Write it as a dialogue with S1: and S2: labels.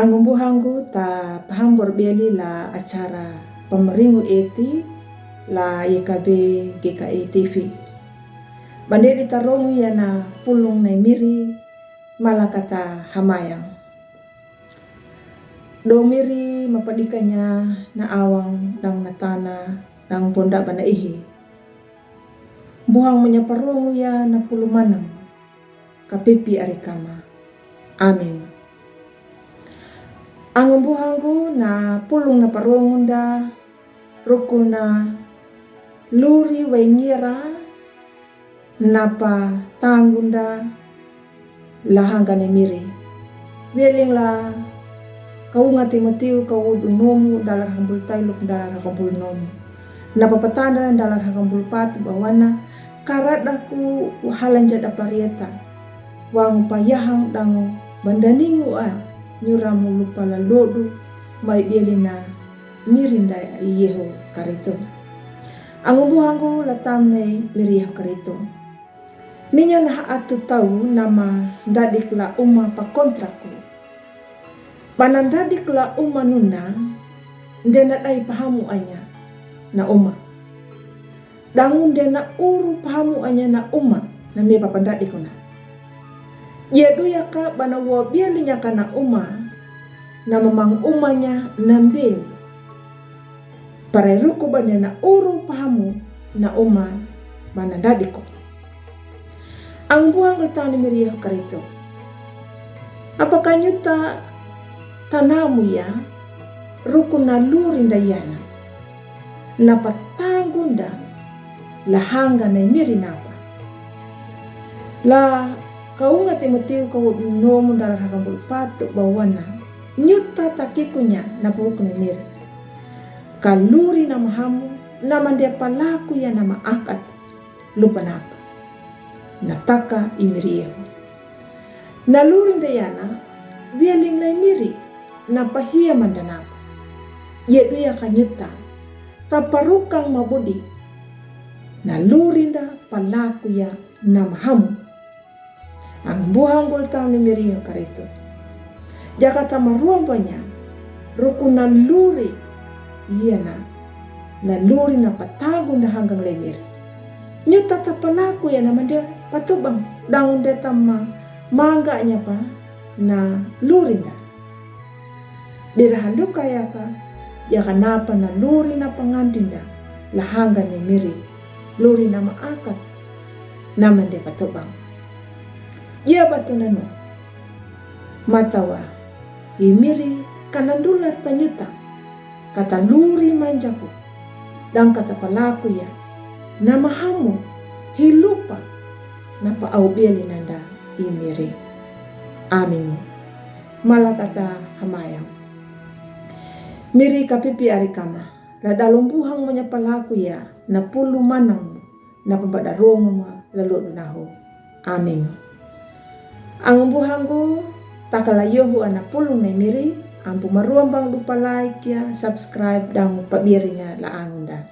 S1: Angumbuhanggu ta pahambor beli la acara pemeringu eti la YKB GKI TV. Bande ditarongu yana pulung na miri malakata hamayang. Do miri mapadikanya na awang dang natana dang bonda bana ihi. Buhang menyaparongu ya na pulumanang kapipi arikama. Amin. Angumbuhanggu na pulung na parongunda rukuna luri wengira napa tanggunda lahangane miri. Weling la kau ngati matiu kau dunomu dalar hambul tailuk dalar hambul nomu. Napa petanda dalar hambul patu bawana karadaku halanja daparieta. Wang payahang dangu bandaningu nyuramu lupa la lodu mai bielina mirinda iyeho karito. Angumbuhanggu latame miriah karito. Ninya nah atu tahu nama dadik la uma pa kontraku. Panan dadik la uma nuna ndena dai pahamu anya na uma. Dangun dena uru pahamu anya na uma na me papandadik kuna. Yedu yaka bana wabialinya kana uma na memang umanya nambing. Pareruku bana na uru pahamu na uma bana dadiko. Ang buang tani miriah karito. Apakah nyuta tanamu ya rukun na lurin dayana na patangunda lahanga na mirinapa. La kau ngati matiu kau nomu dalam hakambul patu bawana nyuta takikunya na pukune mir. Kaluri nama hamu nama dia palaku ya nama akad lupa napa. Nataka imiriyo. Naluri ndayana bialing na imiri napahia mandanapa. Yedu ya kanyuta taparukang mabudi. Naluri nda palaku ya nama hamu. Ang buhanggol tahu ni miriyo karito. Jakata maruambanya rukuna luri iya na luri na patagun na hanggang lemir. Nyuta tapalaku ya naman dia patubang daun detama mangga nya pa na luri na. Dirahandu kaya ka ya kanapa na luri na pangandinda lahanggan ni miri luri na maakat naman dia patubang. Ya batu nano matawa imiri kanandula tanyuta kata luri manjaku dan kata palaku ya nama hamu hilupa napa au bieli nanda imiri. Amin. Malah kata hamayang miri kapipi arikama la dalung buhang menyapalaku ya na pulu manang na pembadarongu lalu dunahu. Amin. Ang buhanggu takalayohu anak pulung na miri ampu maruambang lupa like ya subscribe dan pabirinya la angunda.